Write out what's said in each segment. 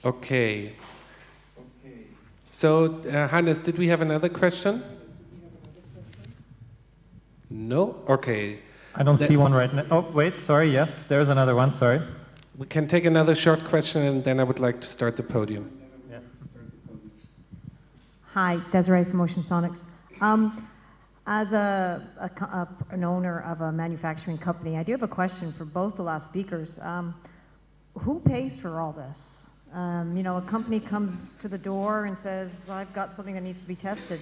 Okay. So, Hannes, did we have another question? No? Okay. I don't see one right now. Oh, wait, sorry, yes, there's another one, sorry. We can take another short question and then I would like to start the podium. Yeah. Hi, it's Desiree from Ocean Sonics. As an owner of a manufacturing company, I do have a question for both the last speakers. Who pays for all this? You know, a company comes to the door and says, I've got something that needs to be tested.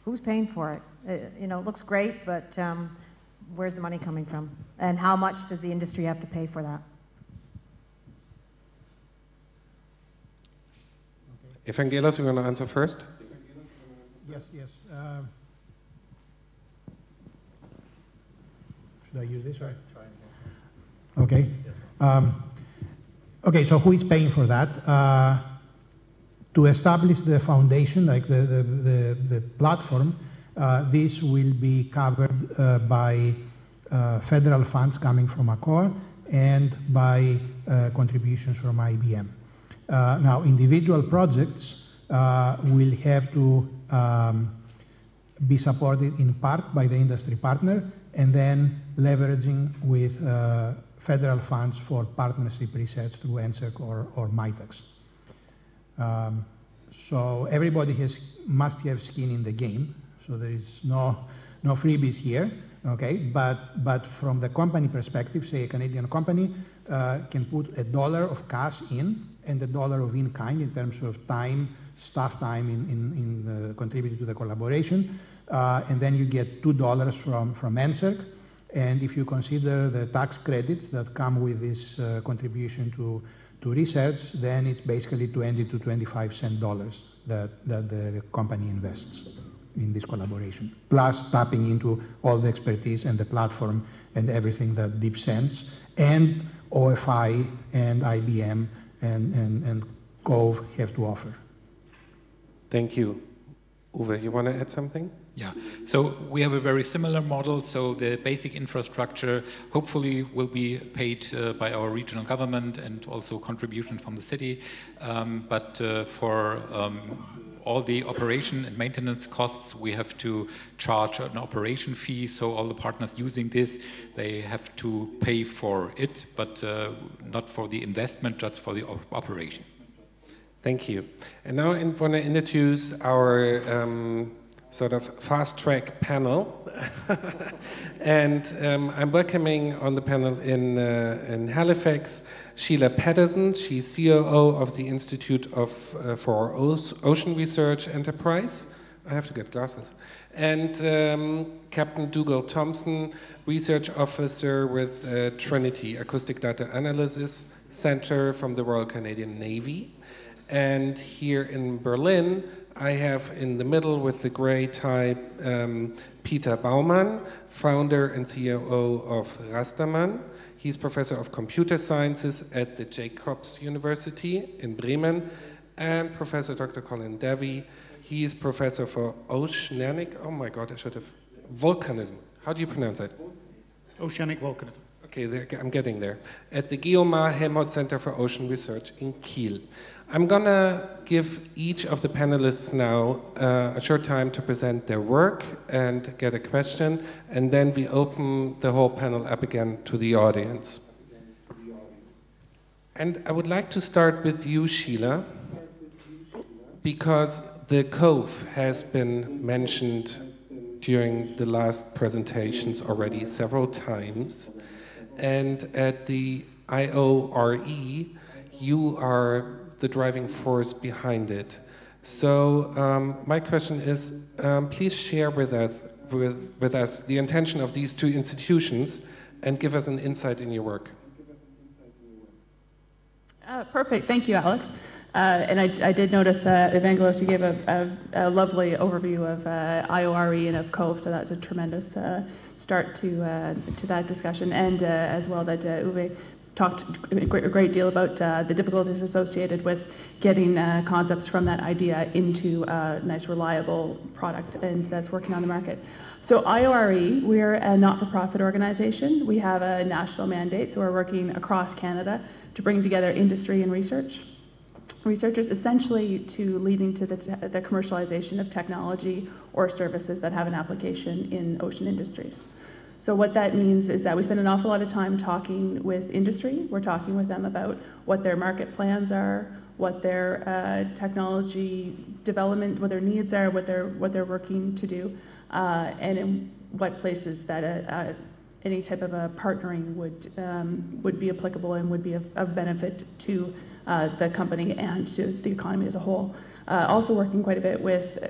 Who's paying for it? You know, it looks great, but where's the money coming from? And how much does the industry have to pay for that? Evangelos, you want to answer first? Yes. Should I use this? Or? Okay. Okay, so who is paying for that? To establish the foundation, like the platform, this will be covered by federal funds coming from ACOA and by contributions from IBM. Now, individual projects will have to be supported in part by the industry partner and then leveraging with federal funds for partnership research through NSERC or MITEX. So everybody must have skin in the game. So there is no freebies here, okay? But from the company perspective, say a Canadian company can put $1 of cash in and $1 of in-kind in terms of time, staff time in contributing to the collaboration, and then you get $2 from NSERC. And if you consider the tax credits that come with this contribution to research, then it's basically 20 to 25 cent dollars that the company invests in this collaboration, plus tapping into all the expertise and the platform and everything that DeepSense and OFI and IBM and Cove have to offer. Thank you. Uwe, you want to add something? Yeah, so we have a very similar model. So the basic infrastructure hopefully will be paid by our regional government and also contributions from the city. But for all the operation and maintenance costs, we have to charge an operation fee. So all the partners using this, they have to pay for it, but not for the investment, just for the operation. Thank you. And now I want to introduce our sort of fast-track panel. And I'm welcoming on the panel in Halifax, Sheila Patterson. She's COO of the Institute for Ocean Research Enterprise. I have to get glasses. And Captain Dougal Thompson, Research Officer with Trinity Acoustic Data Analysis Center from the Royal Canadian Navy. And here in Berlin, I have in the middle with the gray tie Peter Baumann, founder and COO of Rastermann. He's professor of computer sciences at the Jacobs University in Bremen, and Professor Dr. Colin Davey. He is professor for oceanic, oh my God, I should have, volcanism. How do you pronounce that? Oceanic volcanism. Okay, I'm getting there. At the Geomar Helmholtz Center for Ocean Research in Kiel. I'm gonna give each of the panelists now a short time to present their work and get a question, and then we open the whole panel up again to the audience. And I would like to start with you, Sheila, because the Cove has been mentioned during the last presentations already several times. And at the IORE, you are the driving force behind it. So my question is, please share with us the intention of these two institutions and give us an insight in your work. Perfect, thank you, Alex. And I did notice, Evangelos, you gave a lovely overview of IORE and of Cove, so that's a tremendous start to that discussion, and as well that Uwe talked a great deal about the difficulties associated with getting concepts from that idea into a nice, reliable product, and that's working on the market. So IORE, we're a not-for-profit organization. We have a national mandate, so we're working across Canada to bring together industry and research. researchers, essentially to leading to the commercialization of technology or services that have an application in ocean industries. So what that means is that we spend an awful lot of time talking with industry. We're talking with them about what their market plans are, what their technology development, what their needs are, what they're working to do, and in what places that any type of a partnering would be applicable and would be of benefit to the company and to the economy as a whole. Also working quite a bit with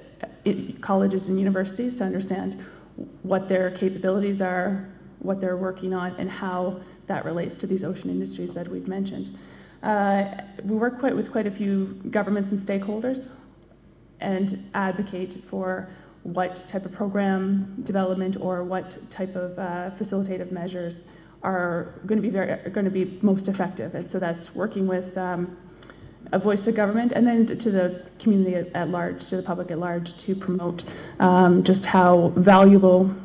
colleges and universities to understand what their capabilities are, what they're working on, and how that relates to these ocean industries that we've mentioned. We work with quite a few governments and stakeholders and advocate for what type of program development or what type of facilitative measures are going to be most effective. And so that's working with a voice to government and then to the community at large, to the public at large, to promote just how valuable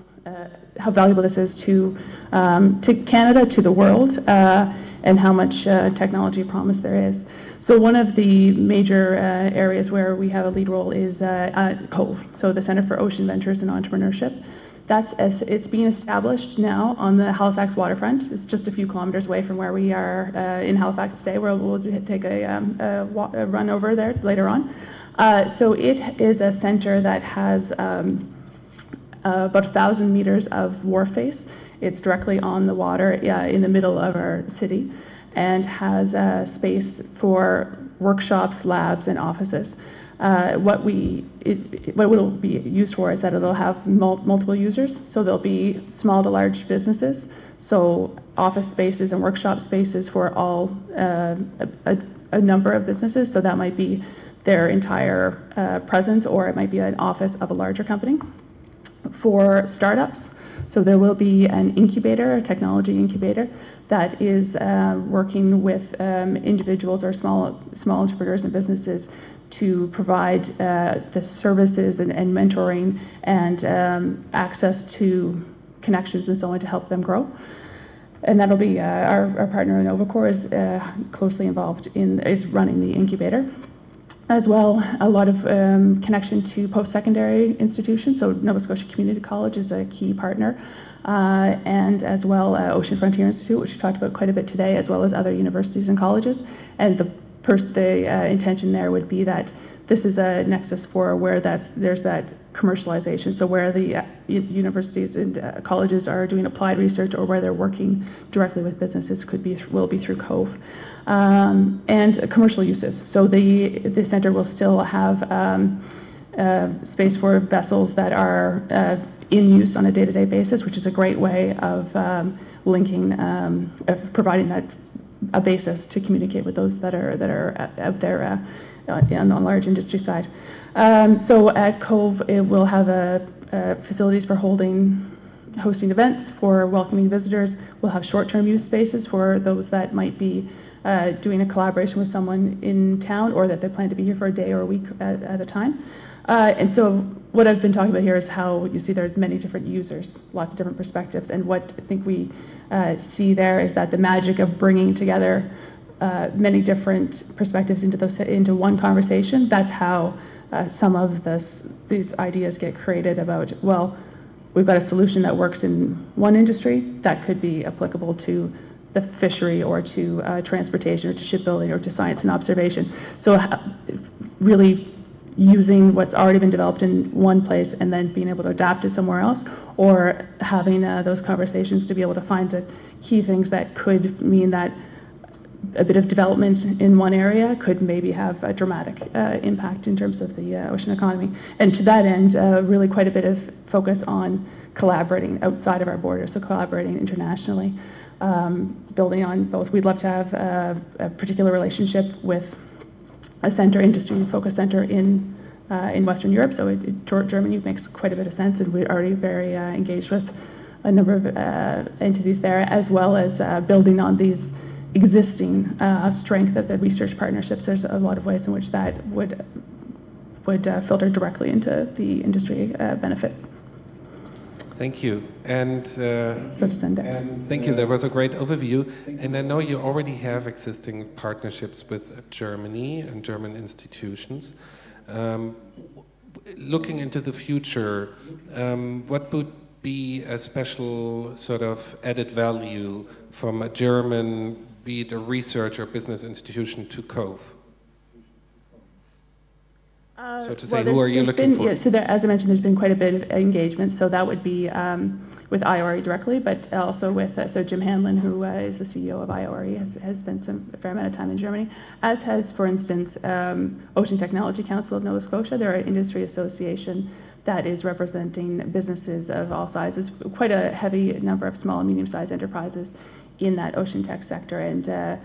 this is to Canada, to the world, and how much technology promise there is. So one of the major areas where we have a lead role is COVE, so the Centre for Ocean Ventures and Entrepreneurship. It's being established now on the Halifax waterfront. It's just a few kilometers away from where we are in Halifax today, where we'll take a run over there later on. So it is a centre that has about 1,000 meters of wharf face. It's directly on the water in the middle of our city, and has space for workshops, labs, and offices. What it'll be used for is that it'll have multiple users. So there'll be small to large businesses, so office spaces and workshop spaces for all a number of businesses. So that might be their entire presence, or it might be an office of a larger company. For startups, so there will be an incubator, a technology incubator, that is working with individuals or small entrepreneurs and businesses to provide the services and mentoring and access to connections and so on to help them grow. And that'll be our partner Novacor is closely involved is running the incubator. As well, a lot of connection to post-secondary institutions. So Nova Scotia Community College is a key partner. And as well, Ocean Frontier Institute, which we talked about quite a bit today, as well as other universities and colleges. And the intention there would be that this is a nexus for where there's that commercialization. So where the universities and colleges are doing applied research, or where they're working directly with businesses, will be through COVE. And commercial uses. So the center will still have space for vessels that are in use on a day-to-day basis, which is a great way of linking, of providing a basis to communicate with those that are out there on the large industry side. So at COVE, it will have facilities for hosting events, for welcoming visitors. We'll have short-term use spaces for those that might be doing a collaboration with someone in town, or that they plan to be here for a day or a week at a time. And so what I've been talking about here is how you see there's many different users, lots of different perspectives. And what I think we see there is that the magic of bringing together many different perspectives into one conversation, that's how some of these ideas get created about, well, we've got a solution that works in one industry that could be applicable to the fishery, or to transportation, or to shipbuilding, or to science and observation. So really using what's already been developed in one place and then being able to adapt it somewhere else, or having those conversations to be able to find the key things that could mean that a bit of development in one area could maybe have a dramatic impact in terms of the ocean economy. And to that end, really quite a bit of focus on collaborating outside of our borders, so collaborating internationally. Building on both, we'd love to have a particular relationship with a center, industry-focused center in Western Europe. So Germany makes quite a bit of sense, and we're already very engaged with a number of entities there, as well as building on these existing strength of the research partnerships. There's a lot of ways in which that would filter directly into the industry benefits. Thank you. And thank you. That was a great overview. And I know you already have existing partnerships with Germany and German institutions. Looking into the future, what would be a special sort of added value from a German, be it a research or business institution, to Cove? So to say, who are you looking for? Yeah, so there, as I mentioned, there's been quite a bit of engagement. So that would be with IORE directly, but also with so Jim Hanlon, who is the CEO of IORE, has spent a fair amount of time in Germany, as has, for instance, Ocean Technology Council of Nova Scotia. They're an industry association that is representing businesses of all sizes, quite a heavy number of small and medium-sized enterprises in that ocean tech sector. And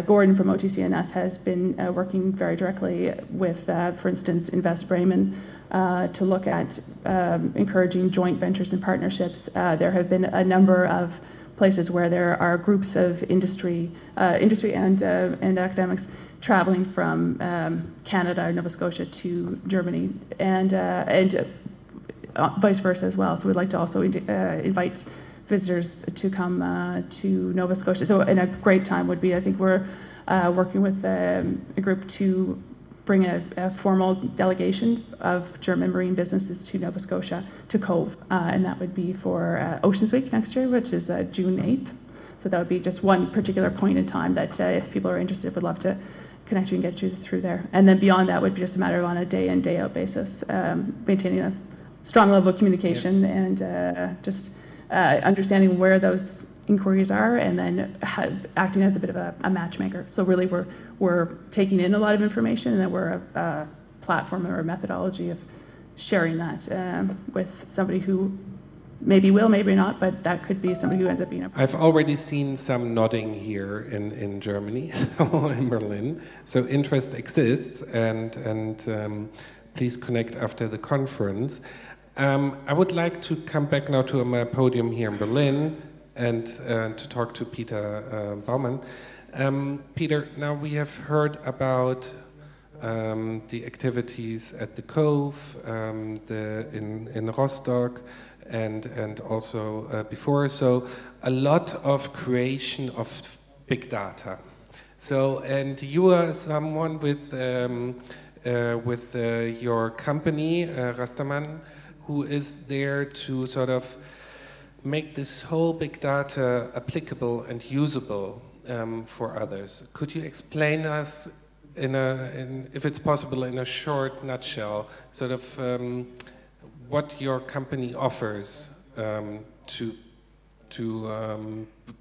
Gordon from OTCNS has been working very directly with, for instance, Invest Bremen to look at encouraging joint ventures and partnerships. There have been a number of places where there are groups of industry and academics traveling from Canada or Nova Scotia to Germany, and vice versa as well. So we'd like to also invite visitors to come to Nova Scotia. So, and a great time would be, I think we're working with a group to bring a formal delegation of German marine businesses to Nova Scotia, to Cove, and that would be for Oceans Week next year, which is June 8th. So that would be just one particular point in time that if people are interested, would love to connect you and get you through there. And then beyond that would be just a matter of on a day in, day out basis, maintaining a strong level of communication and just understanding where those inquiries are, and then acting as a bit of a matchmaker. So really we're taking in a lot of information, and then we're a platform or a methodology of sharing that with somebody who maybe will, maybe not, but that could be somebody who ends up being a partner. I've already seen some nodding here in Germany, so in Berlin. So interest exists, and please connect after the conference. I would like to come back now to my podium here in Berlin and to talk to Peter Baumann. Peter, now we have heard about the activities at the Cove, in Rostock, and also before. So a lot of creation of big data. So, and you are someone with your company, Rastermann, who is there to sort of make this whole big data applicable and usable for others. Could you explain us, if it's possible, in a short nutshell, sort of what your company offers to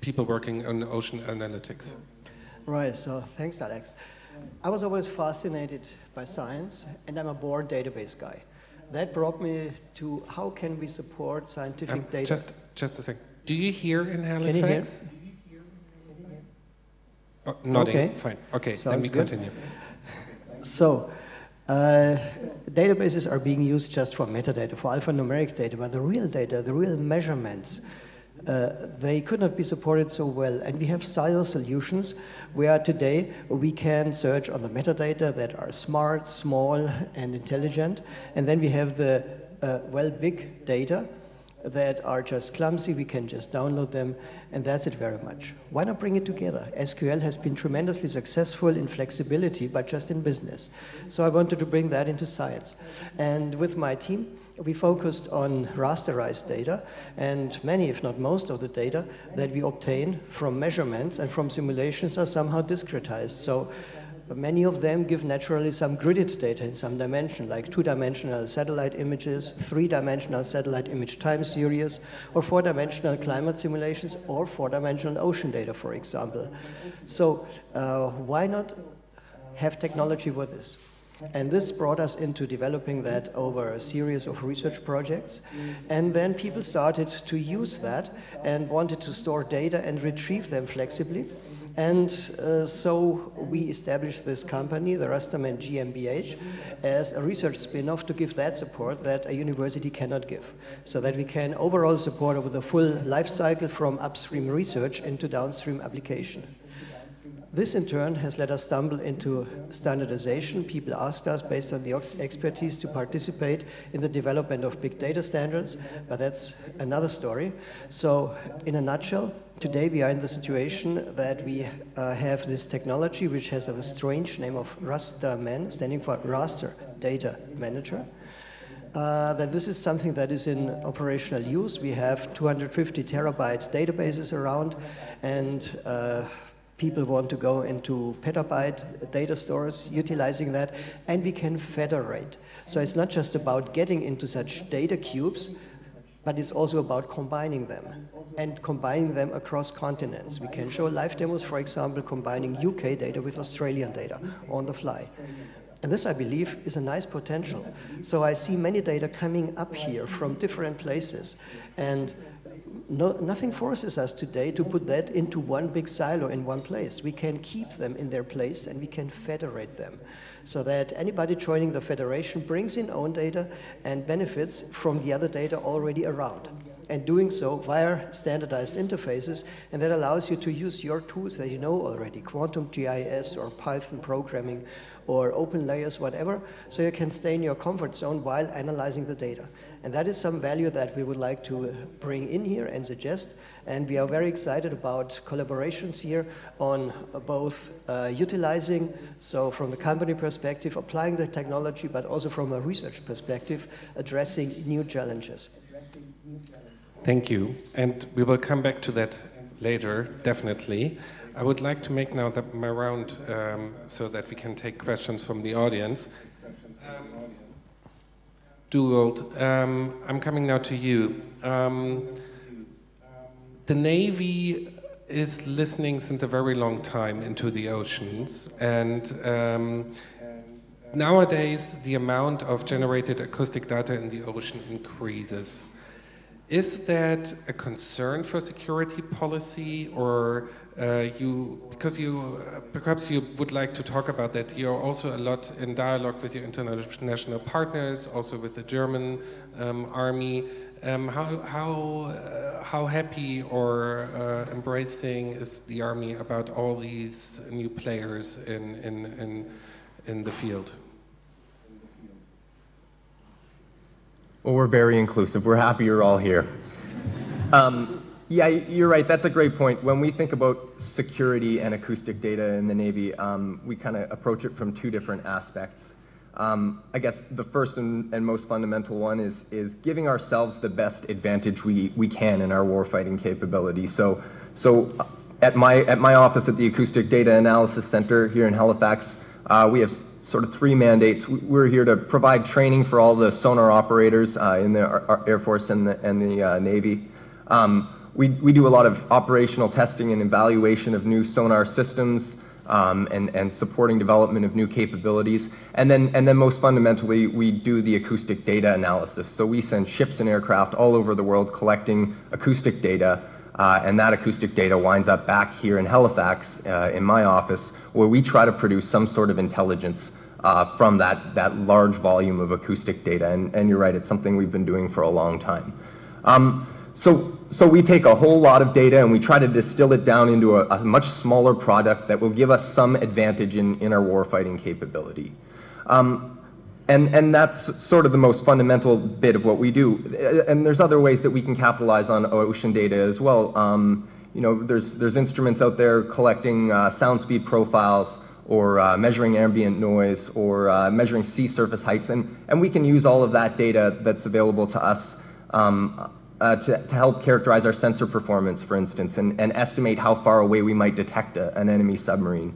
people working on ocean analytics? Right, so thanks, Alex. I was always fascinated by science, and I'm a born database guy. That brought me to how can we support scientific data. Just a second. Do you hear in Halifax? Can you hear? Oh, nodding. Okay. Fine. Okay, Sounds then we good. continue. So, databases are being used just for metadata, for alphanumeric data, but the real data, the real measurements, they could not be supported so well. And we have style solutions where today we can search on the metadata that are smart, small, and intelligent. And then we have the, big data that are just clumsy. We can just download them, and that's it very much. Why not bring it together? SQL has been tremendously successful in flexibility, but just in business. So I wanted to bring that into science. And with my team, we focused on rasterized data, and many, if not most, of the data that we obtain from measurements and from simulations are somehow discretized. So many of them give naturally some gridded data in some dimension, like two-dimensional satellite images, three-dimensional satellite image time series, or four-dimensional climate simulations, or four-dimensional ocean data, for example. So why not have technology with this? And this brought us into developing that over a series of research projects. And then people started to use that and wanted to store data and retrieve them flexibly. And so we established this company, the Rastermann GmbH, as a research spin-off to give that support that a university cannot give, so that we can overall support over the full life cycle from upstream research into downstream application. This in turn has let us stumble into standardization. People ask us, based on the expertise, to participate in the development of big data standards, but that's another story. So in a nutshell, today we are in the situation that we have this technology which has a strange name of RASDAMAN, standing for Raster Data Manager. That this is something that is in operational use. We have 250 terabyte databases around, and people want to go into petabyte data stores utilizing that, and we can federate. So it's not just about getting into such data cubes, but it's also about combining them, and combining them across continents. We can show live demos, for example, combining UK data with Australian data on the fly. And this, I believe, is a nice potential. So I see many data coming up here from different places, and nothing forces us today to put that into one big silo in one place. We can keep them in their place, and we can federate them, so that anybody joining the federation brings in own data and benefits from the other data already around, and doing so via standardized interfaces, and that allows you to use your tools that you know already, quantum GIS or Python programming or open layers, whatever, so you can stay in your comfort zone while analyzing the data. And that is some value that we would like to bring in here and suggest. And we are very excited about collaborations here on both utilizing, so from the company perspective, applying the technology, but also from a research perspective, addressing new challenges. Thank you. And we will come back to that later, definitely. I would like to make now my round so that we can take questions from the audience. Dewald, I'm coming now to you. The Navy is listening since a very long time into the oceans, and nowadays the amount of generated acoustic data in the ocean increases. Is that a concern for security policy, or perhaps you would like to talk about that? You're also a lot in dialogue with your international partners, also with the German army. How happy or embracing is the army about all these new players in the field? Well, we're very inclusive. We're happy you're all here. Yeah, you're right. That's a great point. When we think about security and acoustic data in the Navy, we kind of approach it from two different aspects. I guess the first and most fundamental one is giving ourselves the best advantage we can in our warfighting capability. So at my office at the Acoustic Data Analysis Center here in Halifax, we have sort of three mandates. We're here to provide training for all the sonar operators in the Air Force and the Navy. We do a lot of operational testing and evaluation of new sonar systems, and supporting development of new capabilities. And then most fundamentally, we do the acoustic data analysis. So we send ships and aircraft all over the world collecting acoustic data, and that acoustic data winds up back here in Halifax in my office, where we try to produce some sort of intelligence from that large volume of acoustic data. And you're right, it's something we've been doing for a long time. So we take a whole lot of data and we try to distill it down into a much smaller product that will give us some advantage in our warfighting capability. And that's sort of the most fundamental bit of what we do. And there's other ways that we can capitalize on ocean data as well. You know, there's instruments out there collecting sound speed profiles, or measuring ambient noise, or measuring sea surface heights, and we can use all of that data that's available to us to help characterize our sensor performance, for instance, and estimate how far away we might detect an enemy submarine.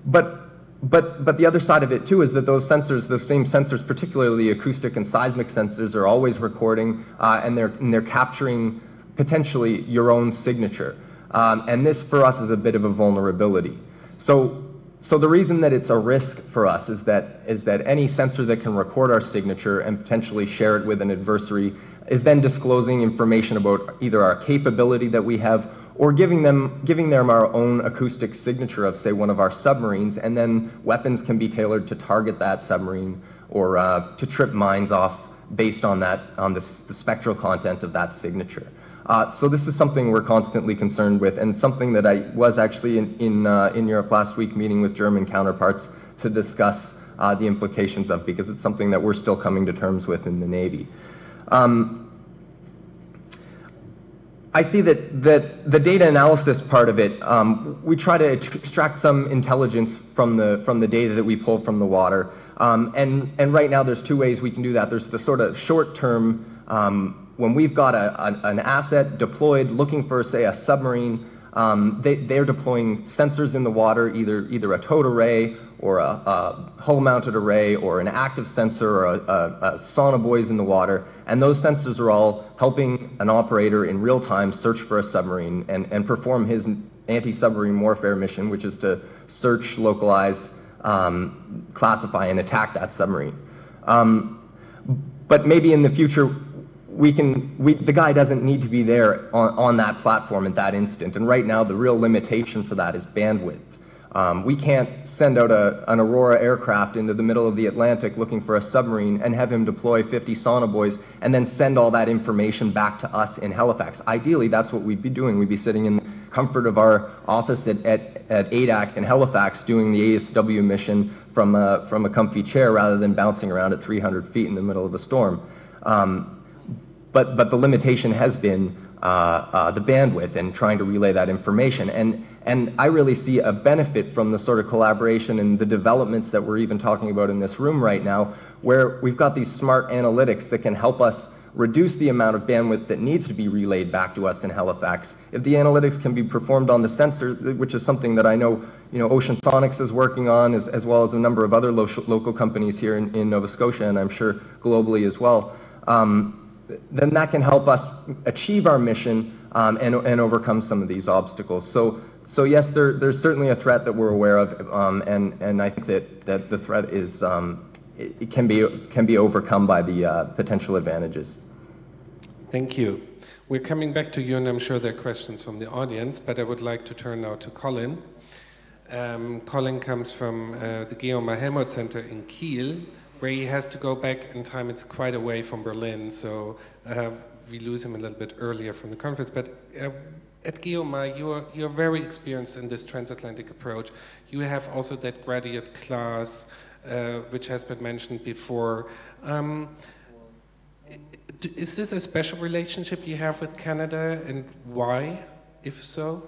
But the other side of it too is that those sensors, those same sensors, particularly acoustic and seismic sensors, are always recording, and they're capturing potentially your own signature. And this for us is a bit of a vulnerability. So the reason that it's a risk for us is that any sensor that can record our signature and potentially share it with an adversary is then disclosing information about either our capability that we have, or giving them our own acoustic signature of, say, one of our submarines, and then weapons can be tailored to target that submarine, or to trip mines off based on the spectral content of that signature. So this is something we're constantly concerned with, and something that I was actually in Europe last week meeting with German counterparts to discuss the implications of, because it's something that we're still coming to terms with in the Navy. I see that the data analysis part of it, we try to extract some intelligence from the data that we pull from the water. And right now there's two ways we can do that. There's the sort of short term, when we've got an asset deployed looking for, say, a submarine, they're deploying sensors in the water, either a towed array or a hull-mounted array or an active sensor or a sonobuoys in the water. And those sensors are all helping an operator in real time search for a submarine and perform his anti-submarine warfare mission, which is to search, localize, classify, and attack that submarine. But maybe in the future, the guy doesn't need to be there on that platform at that instant. And right now, the real limitation for that is bandwidth. We can't send out an Aurora aircraft into the middle of the Atlantic looking for a submarine and have him deploy 50 sonobuoys and then send all that information back to us in Halifax. Ideally, that's what we'd be doing. We'd be sitting in the comfort of our office at ADAC in Halifax doing the ASW mission from a comfy chair rather than bouncing around at 300 feet in the middle of a storm. But the limitation has been the bandwidth and trying to relay that information. And I really see a benefit from the sort of collaboration and the developments that we're even talking about in this room right now, where we've got these smart analytics that can help us reduce the amount of bandwidth that needs to be relayed back to us in Halifax. If the analytics can be performed on the sensor, which is something that I know, Ocean Sonics is working on, as well as a number of other local companies here in Nova Scotia, and I'm sure globally as well, then that can help us achieve our mission and overcome some of these obstacles. So yes, there's certainly a threat that we're aware of, and I think that the threat is it can be overcome by the potential advantages. Thank you. We're coming back to you, and I'm sure there are questions from the audience, but I would like to turn now to Colin. Colin comes from the Geomar Helmut Center in Kiel, where he has to go back in time. It's quite away from Berlin, so we lose him a little bit earlier from the conference. But at Geomar, you're very experienced in this transatlantic approach. You have also that graduate class, which has been mentioned before. Is this a special relationship you have with Canada, and why, if so?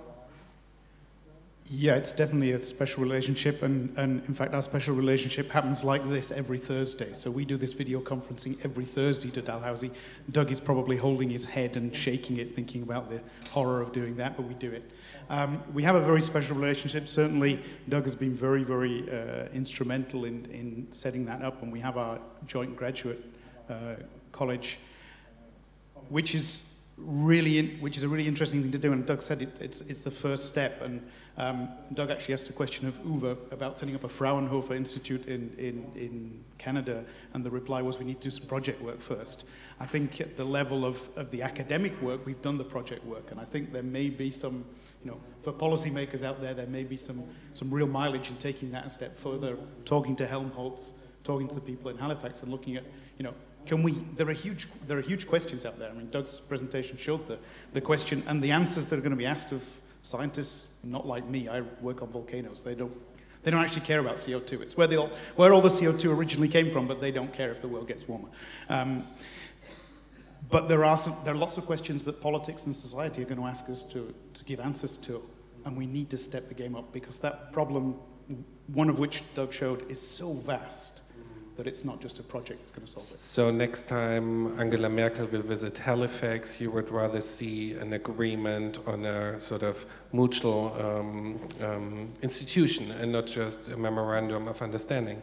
Yeah, it's definitely a special relationship, and in fact our special relationship happens like this every Thursday. So we do this video conferencing every Thursday to Dalhousie. Doug is probably holding his head and shaking it, thinking about the horror of doing that, but we do it. We have a very special relationship. Certainly Doug has been very, very instrumental in setting that up, and we have our joint graduate college, which is a really interesting thing to do, and Doug said it's the first step. And Doug actually asked a question of Uwe about setting up a Fraunhofer Institute in Canada, and the reply was we need to do some project work first. I think at the level of the academic work, we've done the project work, and I think there may be some, for policymakers out there, there may be some real mileage in taking that a step further, talking to Helmholtz, talking to the people in Halifax, and looking at, there are huge questions out there. I mean, Doug's presentation showed the question and the answers that are going to be asked of scientists not like me. I work on volcanoes. They don't actually care about CO2. It's where all the CO2 originally came from, but they don't care if the world gets warmer. But there are lots of questions that politics and society are going to ask us to give answers to, and we need to step the game up, because that problem, one of which Doug showed, is so vast that it's not just a project that's going to solve it. So next time Angela Merkel will visit Halifax, you would rather see an agreement on a sort of mutual institution and not just a memorandum of understanding?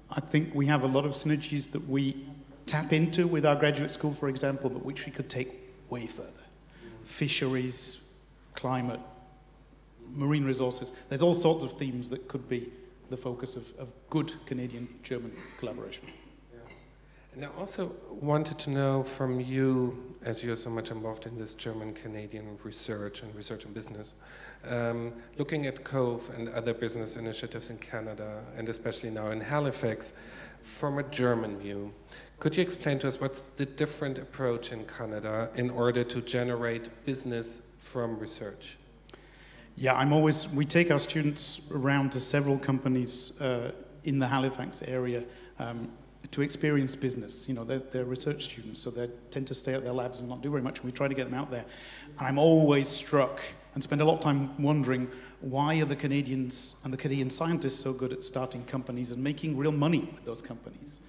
I think we have a lot of synergies that we tap into with our graduate school, for example, but which we could take way further. Fisheries, climate, marine resources. There's all sorts of themes that could be the focus of good Canadian-German collaboration. Yeah. And I also wanted to know from you, as you're so much involved in this German-Canadian research and business, looking at COVE and other business initiatives in Canada, and especially now in Halifax, from a German view, could you explain to us what's the different approach in Canada in order to generate business from research? Yeah, we take our students around to several companies in the Halifax area to experience business. You know, they're research students, so they tend to stay at their labs and not do very much, and we try to get them out there. And I'm always struck and spend a lot of time wondering, why are the Canadians and the Canadian scientists so good at starting companies and making real money with those companies?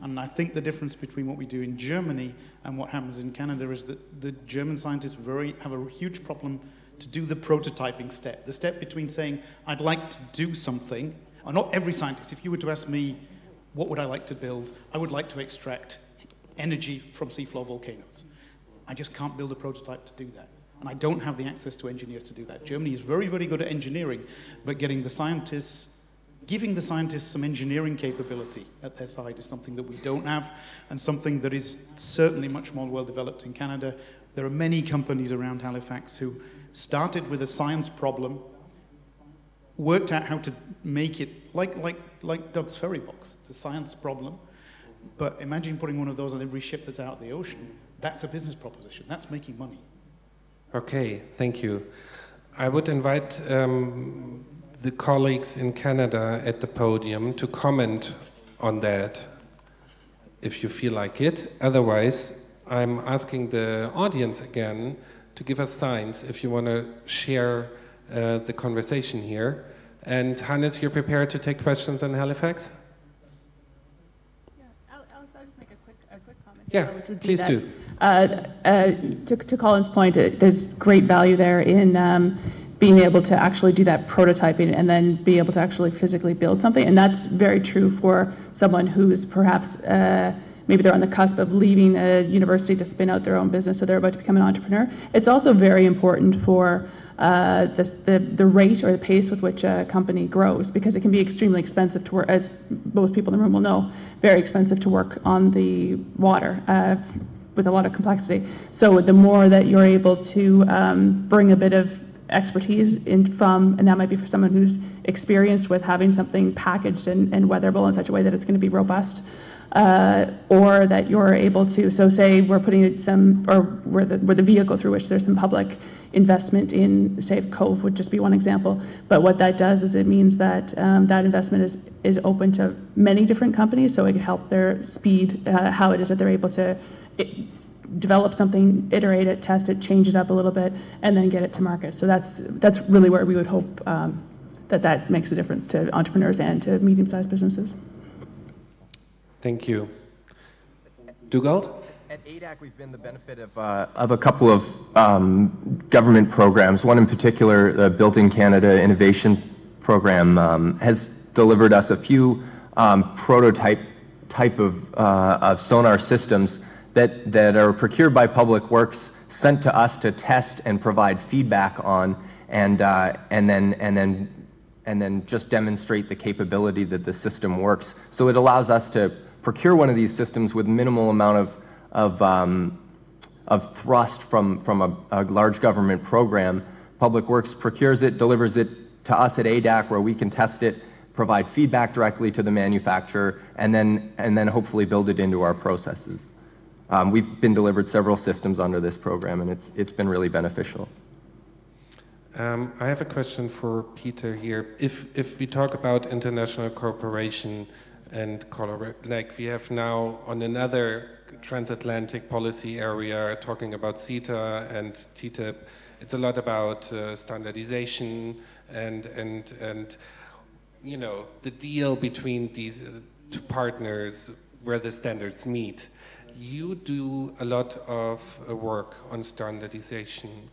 And I think the difference between what we do in Germany and what happens in Canada is that the German scientists have a huge problem to do the prototyping step, the step between saying, I'd like to do something, or not every scientist. If you were to ask me, what would I like to build? I would like to extract energy from seafloor volcanoes. I just can't build a prototype to do that. And I don't have the access to engineers to do that. Germany is very, very good at engineering, but giving the scientists some engineering capability at their side is something that we don't have, and something that is certainly much more well developed in Canada. There are many companies around Halifax who started with a science problem, worked out how to make it like Doug's ferry box. It's a science problem, but imagine putting one of those on every ship that's out of the ocean. That's a business proposition. That's making money. Okay, thank you. I would invite the colleagues in Canada at the podium to comment on that, if you feel like it. Otherwise, I'm asking the audience again to give us signs if you want to share the conversation here. And Hannes, you're prepared to take questions on Halifax? Yeah, Alex, I'll just make a quick comment. Yeah, please do. To Colin's point, there's great value there in being able to actually do that prototyping and then be able to actually physically build something. And that's very true for someone who's perhaps, maybe they're on the cusp of leaving a university to spin out their own business, so they're about to become an entrepreneur. It's also very important for the rate or the pace with which a company grows, because it can be extremely expensive to work, as most people in the room will know, very expensive to work on the water with a lot of complexity. So the more that you're able to bring a bit of expertise in from, and that might be for someone who's experienced with having something packaged and weatherable in such a way that it's going to be robust, or that you're able to, so say we're putting some, or we're the vehicle through which there's some public investment in, say, Cove would just be one example. But what that does is it means that that investment is open to many different companies, so it can help their speed, how it is that they're able to develop something, iterate it, test it, change it up a little bit, and then get it to market. So that's really where we would hope that makes a difference to entrepreneurs and to medium-sized businesses. Thank you. Dugald? At ADAC, we've been the benefit of a couple of government programs. One in particular, the Built in Canada Innovation Program, has delivered us a few prototype type of sonar systems that are procured by Public Works, sent to us to test and provide feedback on, and then just demonstrate the capability that the system works. So it allows us to procure one of these systems with minimal amount of thrust from a large government program. Public Works procures it, delivers it to us at ADAC, where we can test it, provide feedback directly to the manufacturer, and then hopefully build it into our processes. We've been delivered several systems under this program, and it's been really beneficial. I have a question for Peter here. If we talk about international cooperation and like we have now on another transatlantic policy area talking about CETA and TTIP, it's a lot about standardization and you know, the deal between these two partners where the standards meet. You do a lot of work on standardization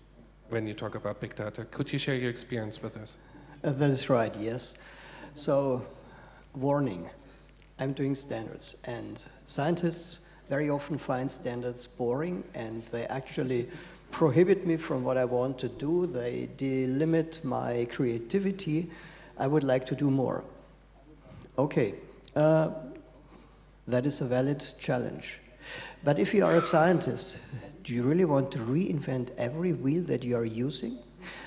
when you talk about big data. Could you share your experience with us? That is right, yes. So, warning, I'm doing standards, and scientists very often find standards boring, and they actually prohibit me from what I want to do. They delimit my creativity. I would like to do more. Okay, that is a valid challenge. But if you are a scientist, do you really want to reinvent every wheel that you are using?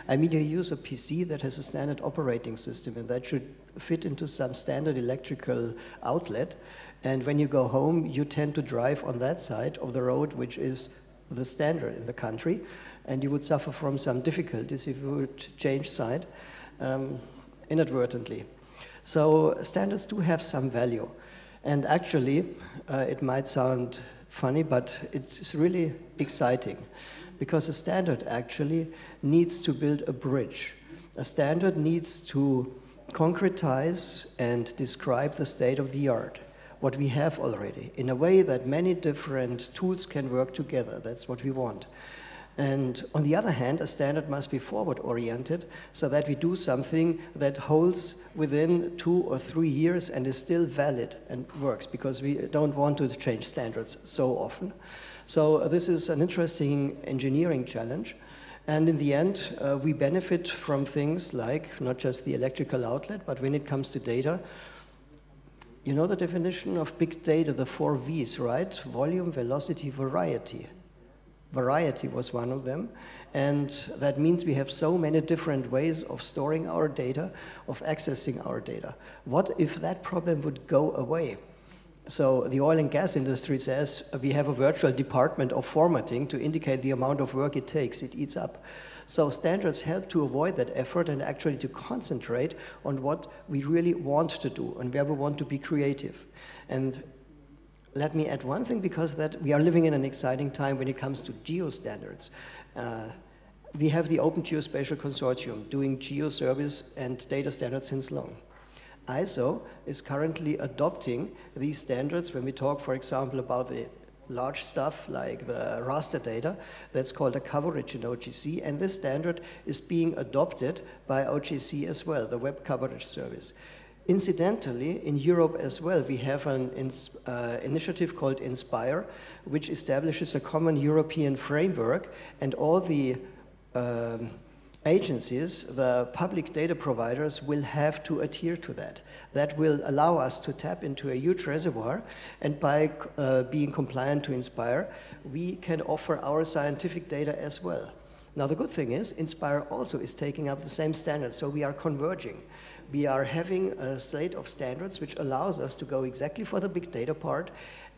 I mean, you use a PC that has a standard operating system, and that should fit into some standard electrical outlet. And when you go home, you tend to drive on that side of the road, which is the standard in the country, and you would suffer from some difficulties if you would change side inadvertently. So standards do have some value. And actually, it might sound funny, but it's really exciting, because a standard actually needs to build a bridge. A standard needs to concretize and describe the state of the art, what we have already, in a way that many different tools can work together. That's what we want. And on the other hand, a standard must be forward-oriented so that we do something that holds within 2 or 3 years and is still valid and works, because we don't want to change standards so often. So this is an interesting engineering challenge. And in the end, we benefit from things like not just the electrical outlet, but when it comes to data, you know the definition of big data, the 4 V's, right? Volume, velocity, variety. Variety was one of them, and that means we have so many different ways of storing our data, of accessing our data. What if that problem would go away? So the oil and gas industry says we have a virtual department of formatting to indicate the amount of work it takes, it eats up. So standards help to avoid that effort and actually to concentrate on what we really want to do and where we want to be creative. And let me add one thing, because that we are living in an exciting time when it comes to geostandards. We have the Open Geospatial Consortium doing geoservice and data standards since long. ISO is currently adopting these standards when we talk, for example, about the large stuff like the raster data. That's called a coverage in OGC, and this standard is being adopted by OGC as well, the Web Coverage Service. Incidentally, in Europe as well, we have an initiative called INSPIRE, which establishes a common European framework, and all the agencies, the public data providers, will have to adhere to that. That will allow us to tap into a huge reservoir, and by being compliant to INSPIRE, we can offer our scientific data as well. Now, the good thing is, INSPIRE also is taking up the same standards, so we are converging. We are having a slate of standards which allows us to go exactly for the big data part,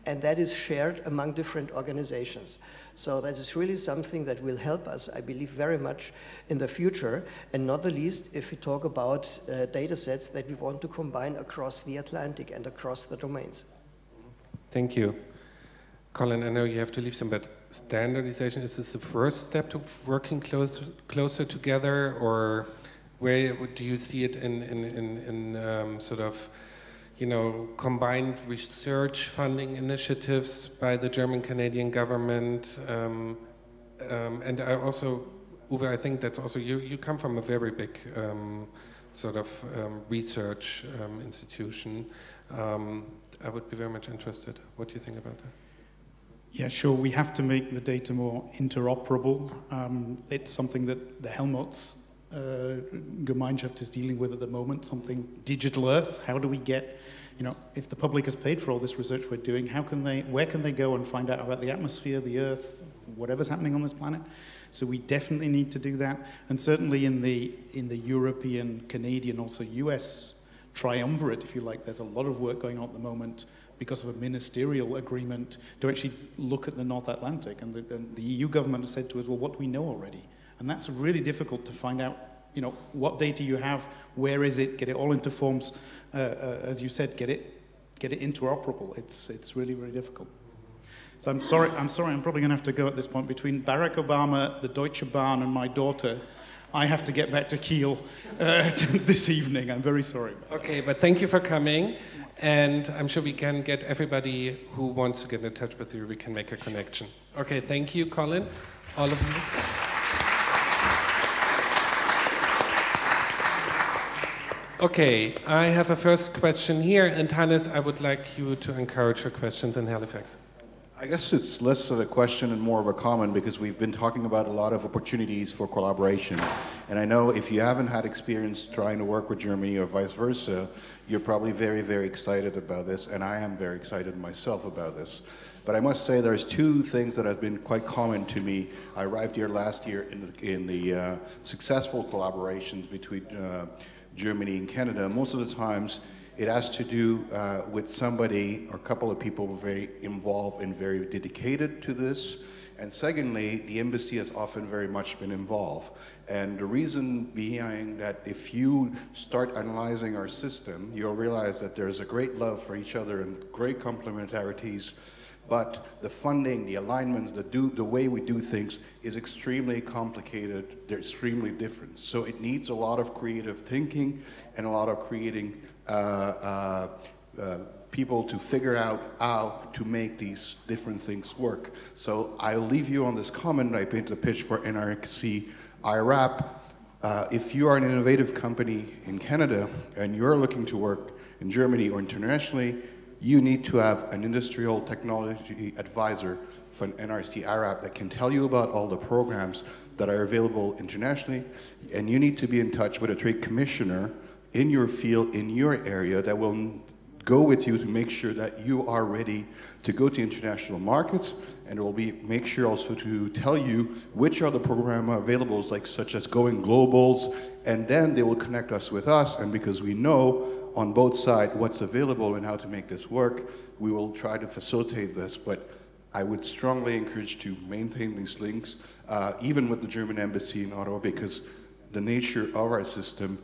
and that is shared among different organizations. So that is really something that will help us, I believe, very much in the future, and not the least if we talk about data sets that we want to combine across the Atlantic and across the domains. Thank you. Colin, I know you have to leave soon, but standardization, is this the first step to working closer together, or where do you see it in sort of, you know, combined research funding initiatives by the German-Canadian government? And I also, Uwe, I think that's also, you come from a very big sort of research institution. I would be very much interested. What do you think about that? Yeah, sure. We have to make the data more interoperable. It's something that the Helmholtz Gemeinschaft is dealing with at the moment, something digital Earth. How do we get, you know, if the public has paid for all this research we're doing, where can they go and find out about the atmosphere, the Earth, whatever's happening on this planet? So we definitely need to do that. And certainly in the European, Canadian, also US triumvirate, if you like, there's a lot of work going on at the moment because of a ministerial agreement to actually look at the North Atlantic. And the EU government has said to us, well, what do we know already? And that's really difficult to find out, you know, what data you have, where is it, get it all into forms, as you said, get it interoperable. It's really, really difficult. So I'm sorry, I'm probably gonna have to go at this point. Between Barack Obama, the Deutsche Bahn, and my daughter, I have to get back to Kiel this evening. I'm very sorry. Okay, but thank you for coming. And I'm sure we can get everybody who wants to get in touch with you, we can make a connection. Okay, thank you, Colin, all of you. Okay, I have a first question here, and Hannes, I would like you to encourage for questions in Halifax. I guess it's less of a question and more of a comment, because we've been talking about a lot of opportunities for collaboration. And I know if you haven't had experience trying to work with Germany or vice versa, you're probably very, very excited about this, and I am very excited myself about this. But I must say there's two things that have been quite common to me. I arrived here last year in the successful collaborations between Germany and Canada. Most of the times it has to do with somebody or a couple of people very involved and very dedicated to this. And secondly, the embassy has often very much been involved. And the reason behind that, if you start analyzing our system, you'll realize that there's a great love for each other and great complementarities, but the funding, the alignments, the way we do things is extremely complicated, they're extremely different. So it needs a lot of creative thinking and a lot of creating people to figure out how to make these different things work. So I'll leave you on this comment. I painted a pitch for NRC IRAP. If you are an innovative company in Canada and you're looking to work in Germany or internationally, you need to have an industrial technology advisor from NRC IRAP that can tell you about all the programs that are available internationally, and you need to be in touch with a trade commissioner in your field, in your area, that will go with you to make sure that you are ready to go to international markets, and it will make sure also to tell you which are the program available, like such as Going Globals, and then they will connect us with us, and because we know on both sides what's available and how to make this work, we will try to facilitate this. But I would strongly encourage to maintain these links, even with the German embassy in Ottawa, because the nature of our system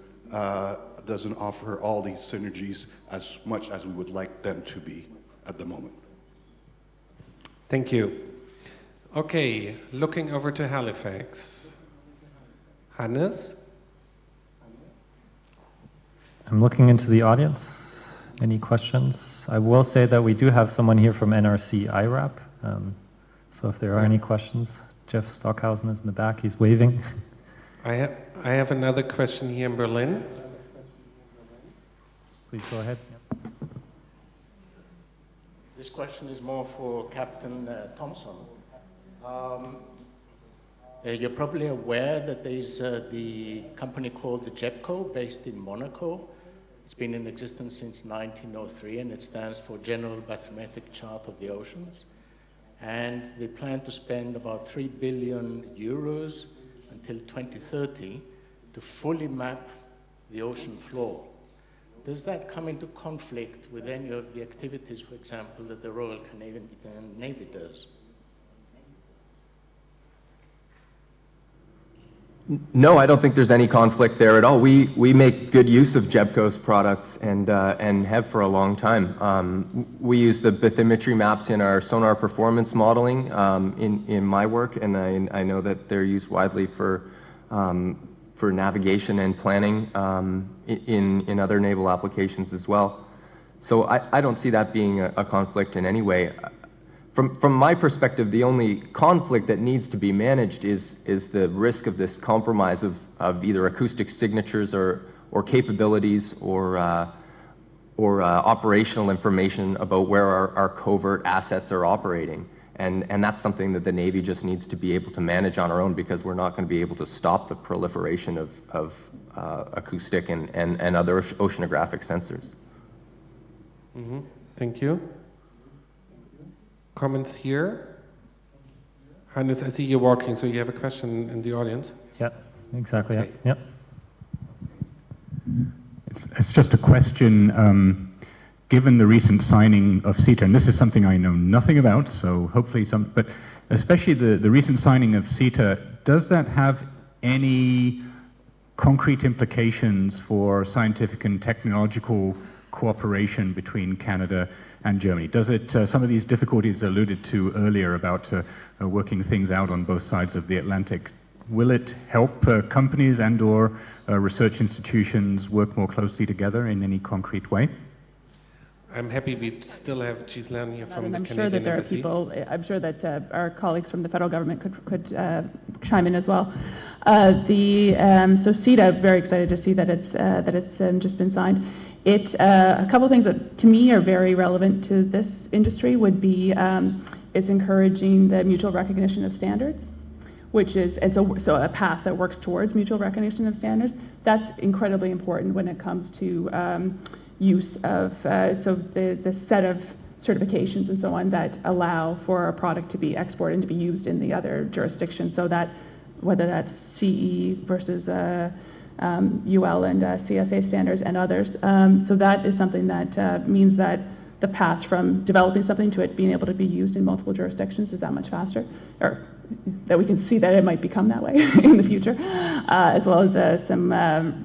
doesn't offer all these synergies as much as we would like them to be at the moment. Thank you. Okay, looking over to Halifax. Hannes? I'm looking into the audience. Any questions? I will say that we do have someone here from NRC IRAP. So if there are any questions, Jeff Stockhausen is in the back. He's waving. I have another question here in Berlin. Please go ahead. Yep. This question is more for Captain Thompson. You're probably aware that there's the company called the JEPCO based in Monaco. It's been in existence since 1903, and it stands for General Bathymetric Chart of the Oceans. And they plan to spend about 3 billion euros until 2030 to fully map the ocean floor. Does that come into conflict with any of the activities, for example, that the Royal Canadian Navy does? No, I don't think there's any conflict there at all. We make good use of JEPCO's products and have for a long time. We use the bathymetry maps in our sonar performance modeling in my work, and I know that they're used widely for navigation and planning in other naval applications as well. So I don't see that being a conflict in any way. From my perspective, the only conflict that needs to be managed is the risk of this compromise of either acoustic signatures or capabilities or operational information about where our covert assets are operating. And that's something that the Navy just needs to be able to manage on our own, because we're not going to be able to stop the proliferation of acoustic and other oceanographic sensors. Mm-hmm. Thank you. Comments here? Hannes, I see you walking, so you have a question in the audience? Yep, exactly. Okay. Yep. It's just a question. Given the recent signing of CETA, and this is something I know nothing about, so hopefully but especially the recent signing of CETA, does that have any concrete implications for scientific and technological cooperation between Canada and Germany? Does it, some of these difficulties alluded to earlier about working things out on both sides of the Atlantic, will it help companies and or research institutions work more closely together in any concrete way? I'm happy we still have Ghislaine here from the Canadian sure that there Embassy. are people, I'm sure that our colleagues from the federal government could chime in as well. So CETA, very excited to see that it's just been signed. A couple of things that to me are very relevant to this industry would be it's encouraging the mutual recognition of standards, which is, and so a path that works towards mutual recognition of standards. That's incredibly important when it comes to use of, so the set of certifications and so on that allow for a product to be exported and to be used in the other jurisdictions, so that whether that's CE versus UL and CSA standards and others. So that is something that means that the path from developing something to it being able to be used in multiple jurisdictions is that much faster, or that we can see that it might become that way in the future, as well as some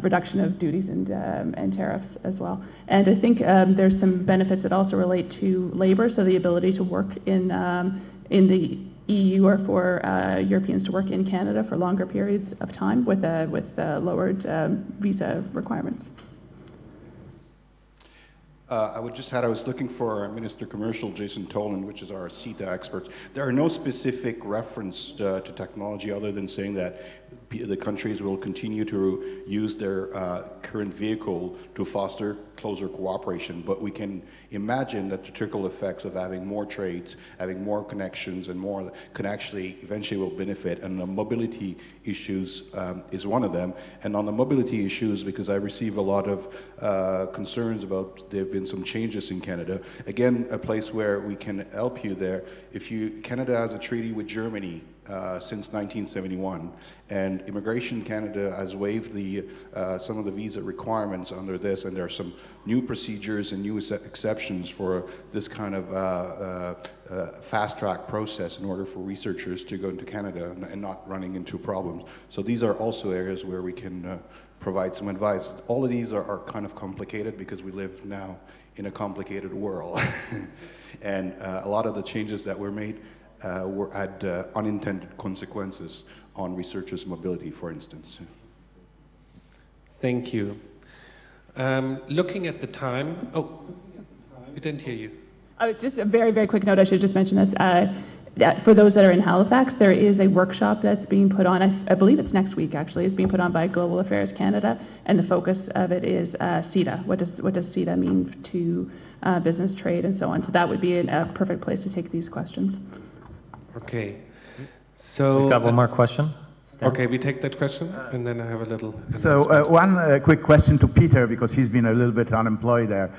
reduction of duties and tariffs as well. And I think there's some benefits that also relate to labor, so the ability to work in the EU or for Europeans to work in Canada for longer periods of time with lowered visa requirements. I would just add, I was looking for Minister Commercial Jason Toland, which is our CETA expert. There are no specific reference to technology other than saying that the countries will continue to use their current vehicle to foster closer cooperation, but we can imagine that the trickle effects of having more trades, having more connections and more can actually eventually will benefit, and the mobility issues is one of them. And on the mobility issues, because I receive a lot of concerns about there have been some changes in Canada, again, a place where we can help you there. Canada has a treaty with Germany since 1971, and Immigration Canada has waived some of the visa requirements under this, and there are some new procedures and new exceptions for this kind of fast-track process in order for researchers to go into Canada and not running into problems. So these are also areas where we can provide some advice. All of these are kind of complicated because we live now in a complicated world. And a lot of the changes that were made had unintended consequences on researchers' mobility, for instance. Thank you. Looking at the time, oh, we didn't hear you. Oh, just a very, very quick note, I should just mention this. For those that are in Halifax, there is a workshop that's being put on, I believe it's next week actually, it's being put on by Global Affairs Canada, and the focus of it is CETA. What does CETA mean to business, trade, and so on? So that would be a perfect place to take these questions. Okay, so... We've got one more question. Stan? Okay, we take that question, and then I have a little... So one quick question to Peter, because he's been a little bit unemployed there.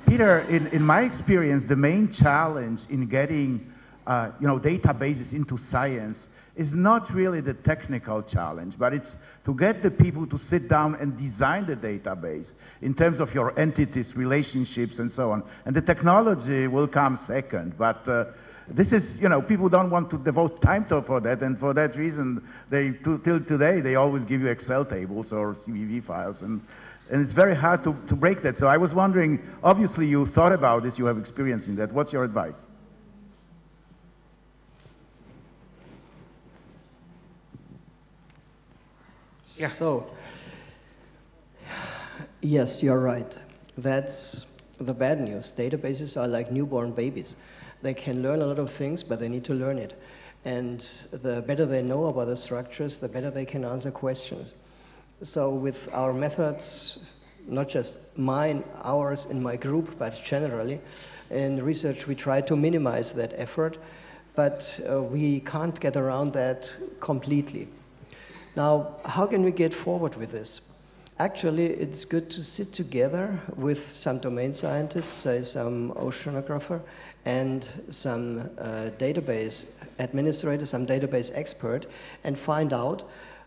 Peter, in my experience, the main challenge in getting databases into science is not really the technical challenge, but it's to get the people to sit down and design the database in terms of your entities, relationships, and so on. And the technology will come second, but this is, people don't want to devote time for that, and for that reason, till today, they always give you Excel tables or CVV files, and it's very hard to break that. So I was wondering, obviously you thought about this, you have experience in that. What's your advice? Yeah. So, yes, you're right. That's the bad news. Databases are like newborn babies. They can learn a lot of things, but they need to learn it. And the better they know about the structures, the better they can answer questions. So with our methods, not just ours in my group, but generally, in research we try to minimize that effort, but we can't get around that completely. Now, how can we get forward with this? Actually, it's good to sit together with some domain scientists, say some oceanographer, and some database administrator, some database expert, and find out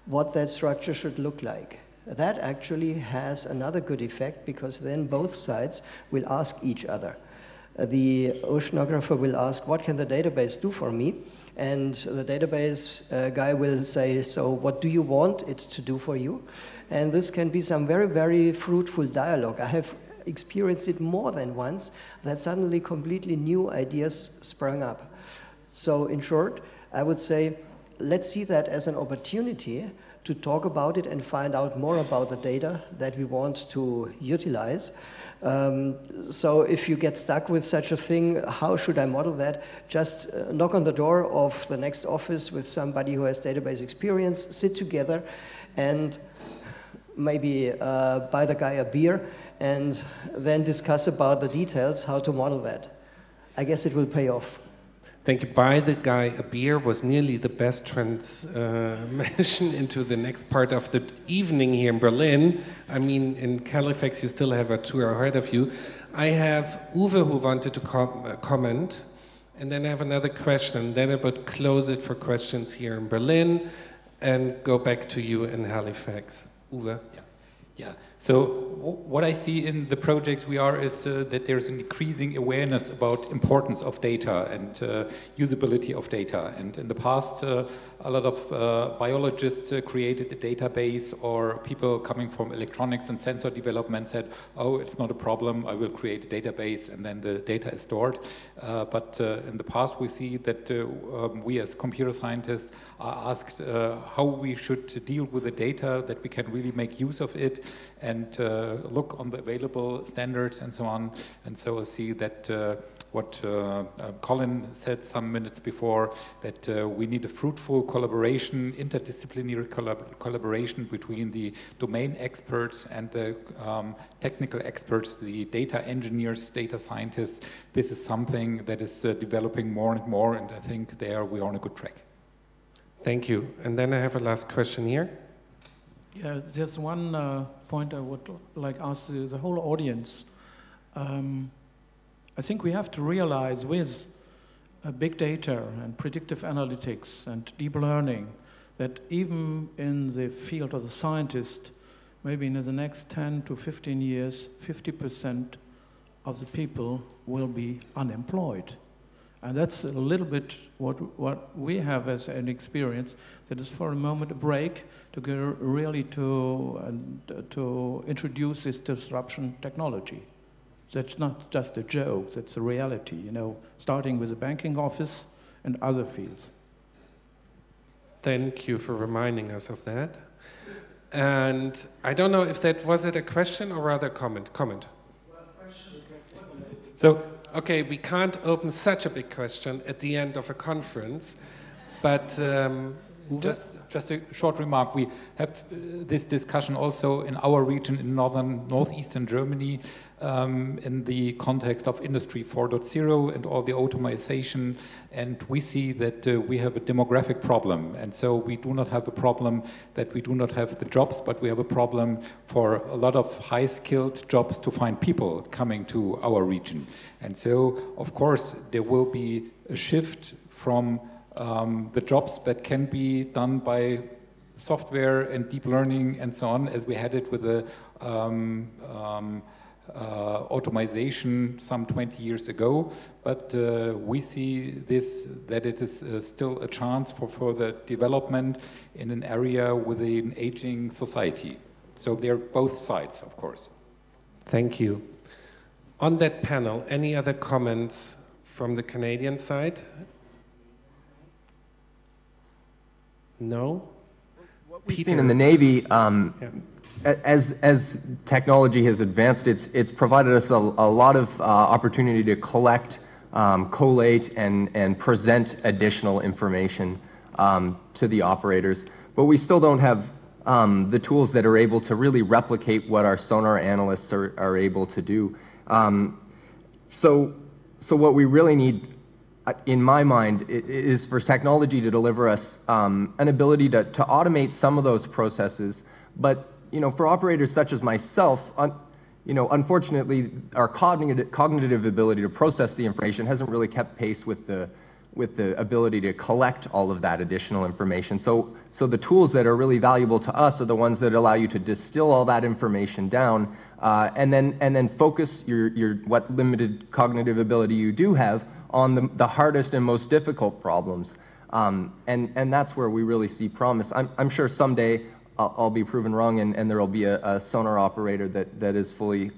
what that structure should look like. That actually has another good effect, because then both sides will ask each other. The oceanographer will ask, what can the database do for me? And the database guy will say, so what do you want it to do for you? And this can be some very, very fruitful dialogue. I have experienced it more than once, that suddenly completely new ideas sprung up. So in short, I would say, let's see that as an opportunity to talk about it and find out more about the data that we want to utilize. So if you get stuck with such a thing, how should I model that? Just knock on the door of the next office with somebody who has database experience, sit together, and maybe buy the guy a beer, and then discuss about the details, how to model that. I guess it will pay off. Thank you. Buy the guy a beer was nearly the best transmission into the next part of the evening here in Berlin. I mean, in Halifax, you still have a tour ahead of you. I have Uwe who wanted to comment, and then I have another question. Then I would close it for questions here in Berlin and go back to you in Halifax. Uwe. Yeah. So what I see in the projects we are is that there's an increasing awareness about importance of data and usability of data. And in the past, a lot of biologists created a database, or people coming from electronics and sensor development said, oh, it's not a problem, I will create a database, and then the data is stored. But in the past, we see that we as computer scientists are asked how we should deal with the data, that we can really make use of it, and look on the available standards and so on. And so I see that what Colin said some minutes before, that we need a fruitful collaboration, interdisciplinary collaboration between the domain experts and the technical experts, the data engineers, data scientists. This is something that is developing more and more, and I think there we are on a good track. Thank you. And then I have a last question here. Yeah, there's one point I would like to ask the whole audience. I think we have to realize with big data and predictive analytics and deep learning that even in the field of the scientist, maybe in the next 10 to 15 years, 50% of the people will be unemployed. And that's a little bit what we have as an experience, that is for a moment a break to get really to introduce this disruption technology. That's not just a joke, that's a reality, you know, starting with the banking office and other fields. Thank you for reminding us of that. And I don't know if that was it a question or rather comment? Comment. So, okay, we can't open such a big question at the end of a conference, but just a short remark. We have this discussion also in our region in northeastern Germany, in the context of Industry 4.0 and all the automation, and we see that we have a demographic problem, and so we do not have a problem that we do not have the jobs, but we have a problem for a lot of high-skilled jobs to find people coming to our region. And so, of course, there will be a shift from the jobs that can be done by software and deep learning and so on, as we had it with the automation some 20 years ago. But we see this, that it is still a chance for further development in an area with an aging society. So they're both sides, of course. Thank you. On that panel, any other comments from the Canadian side? No? What we've seen in the Navy, as technology has advanced, it's provided us a lot of opportunity to collect, collate, and present additional information to the operators. But we still don't have the tools that are able to really replicate what our sonar analysts are able to do. So what we really need, in my mind, is for technology to deliver us an ability to automate some of those processes. But for operators such as myself, unfortunately, our cognitive ability to process the information hasn't really kept pace with the ability to collect all of that additional information. So the tools that are really valuable to us are the ones that allow you to distill all that information down, and then focus your what limited cognitive ability you do have on the hardest and most difficult problems. And that's where we really see promise. I'm sure someday I'll be proven wrong, and there will be a sonar operator that is fully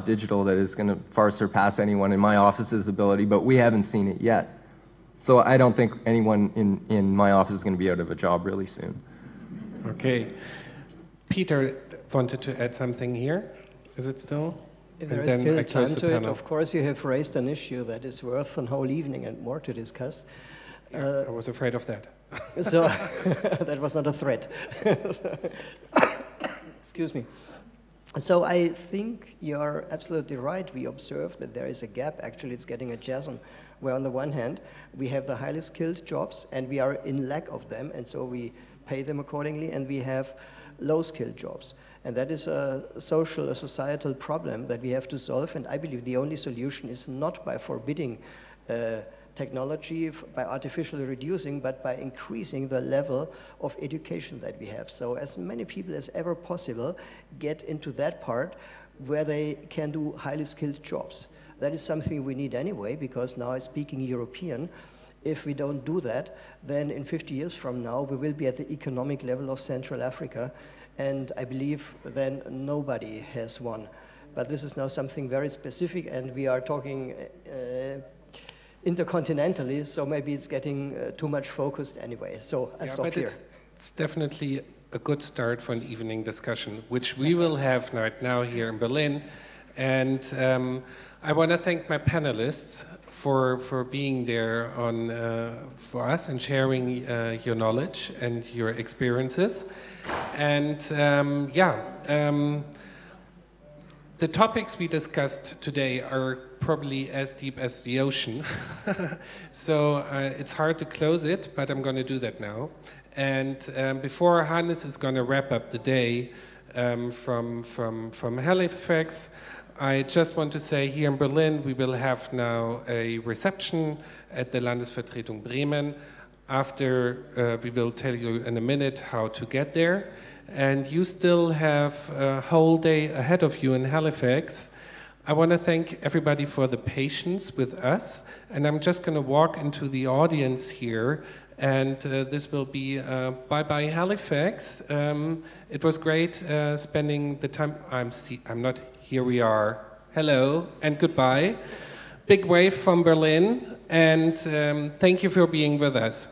digital, that is going to far surpass anyone in my office's ability, but we haven't seen it yet. So I don't think anyone in my office is going to be out of a job really soon. Okay. Peter wanted to add something here. Is it still? If there is still time to it, of course you have raised an issue that is worth a whole evening and more to discuss. I was afraid of that. So that was not a threat. Excuse me. So I think you're absolutely right. We observe that there is a gap. Actually, it's getting a chasm where on the one hand, we have the highly skilled jobs and we are in lack of them, and so we pay them accordingly, and we have low-skilled jobs. And that is a social, a societal problem that we have to solve, and I believe the only solution is not by forbidding technology, by artificially reducing, but by increasing the level of education that we have. So as many people as ever possible get into that part where they can do highly skilled jobs. That is something we need anyway, because now speaking European, if we don't do that, then in 50 years from now, we will be at the economic level of Central Africa, and I believe then nobody has won. But this is now something very specific, and we are talking intercontinentally, so maybe it's getting too much focused anyway. So I'll stop here. It's definitely a good start for an evening discussion, which we will have right now here in Berlin. And I want to thank my panelists for being there for us and sharing your knowledge and your experiences. And the topics we discussed today are probably as deep as the ocean. So it's hard to close it, but I'm going to do that now. And before Hannes is going to wrap up the day from Halifax, I just want to say here in Berlin we will have now a reception at the Landesvertretung Bremen. After we will tell you in a minute how to get there. And you still have a whole day ahead of you in Halifax. I want to thank everybody for the patience with us. And I'm just going to walk into the audience here. And this will be bye-bye Halifax. It was great spending the time. I'm not, here we are. Hello and goodbye. Big wave from Berlin. And thank you for being with us.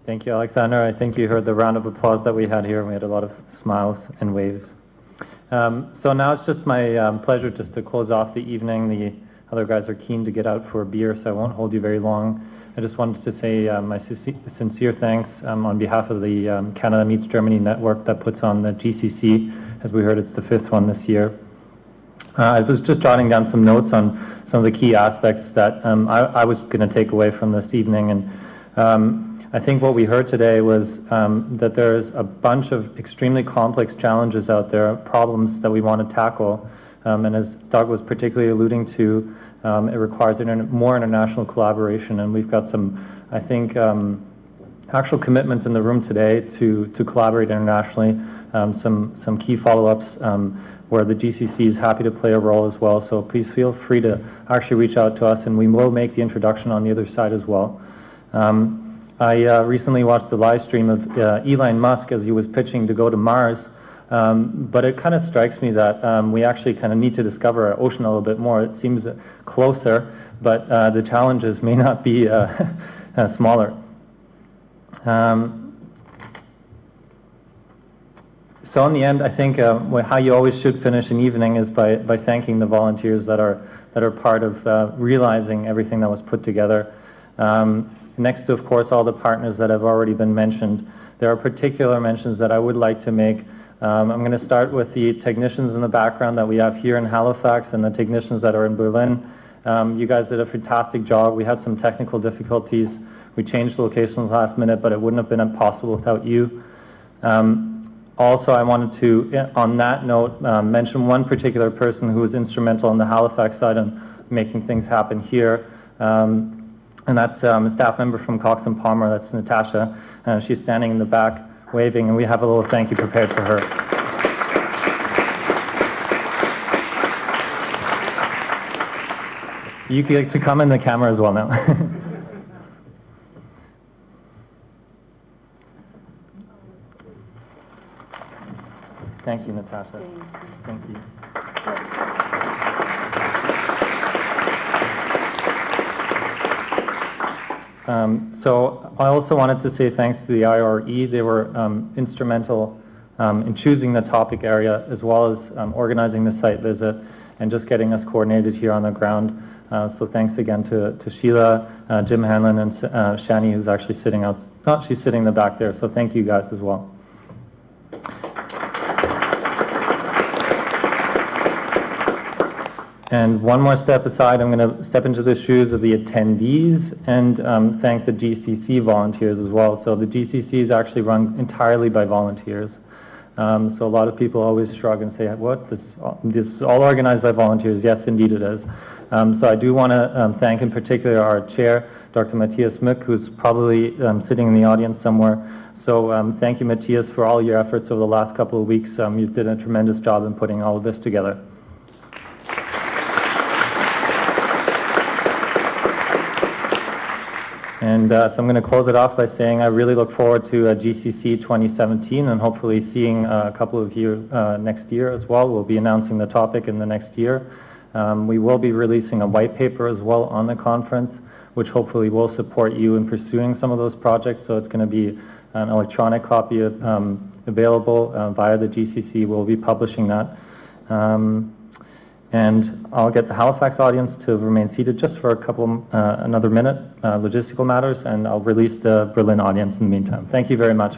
Thank you, Alexander. I think you heard the round of applause that we had here. We had a lot of smiles and waves. So now it's just my pleasure just to close off the evening. The other guys are keen to get out for a beer, so I won't hold you very long. I just wanted to say my sincere thanks on behalf of the Canada Meets Germany network that puts on the GCC. As we heard, it's the 5th one this year. I was just jotting down some notes on some of the key aspects that I was going to take away from this evening. And I think what we heard today was that there's a bunch of extremely complex challenges out there, problems that we want to tackle. And as Doug was particularly alluding to, it requires more international collaboration. And we've got some, I think, actual commitments in the room today to collaborate internationally, some key follow-ups where the GCC is happy to play a role as well. So please feel free to actually reach out to us, and we will make the introduction on the other side as well. I recently watched the live stream of Elon Musk as he was pitching to go to Mars, but it kind of strikes me that we actually kind of need to discover our ocean a little bit more. It seems closer, but the challenges may not be smaller. So in the end, I think how you always should finish an evening is by thanking the volunteers that are part of realizing everything that was put together. Next to, of course, all the partners that have already been mentioned, there are particular mentions that I would like to make. I'm going to start with the technicians in the background that we have here in Halifax and the technicians that are in Berlin. You guys did a fantastic job. We had some technical difficulties. We changed the locations last minute, but it wouldn't have been possible without you. Also, I wanted to, on that note, mention one particular person who was instrumental on the Halifax side in making things happen here. And that's a staff member from Cox and Palmer, that's Natasha. She's standing in the back waving, and we have a little thank you prepared for her. You get to come in the camera as well now. Thank you, Natasha. Thank you. So I also wanted to say thanks to the IRE. They were instrumental in choosing the topic area as well as organizing the site visit and just getting us coordinated here on the ground. So thanks again to Sheila, Jim Hanlon, and Shani, who's actually sitting out. Oh, she's sitting in the back there. So thank you guys as well. And one more step aside, I'm going to step into the shoes of the attendees and thank the GCC volunteers as well. So the GCC is actually run entirely by volunteers. So a lot of people always shrug and say, what, this is all organized by volunteers? Yes, indeed it is. So I do want to thank in particular our chair, Dr. Matthias Mück, who's probably sitting in the audience somewhere. So thank you, Matthias, for all your efforts over the last couple of weeks. You did a tremendous job in putting all of this together. And so I'm going to close it off by saying I really look forward to GCC 2017 and hopefully seeing a couple of you next year as well. We'll be announcing the topic in the next year. We will be releasing a white paper as well on the conference, which hopefully will support you in pursuing some of those projects. So it's going to be an electronic copy available via the GCC. We'll be publishing that. And I'll get the Halifax audience to remain seated just for another minute, logistical matters, and I'll release the Berlin audience in the meantime. Thank you very much.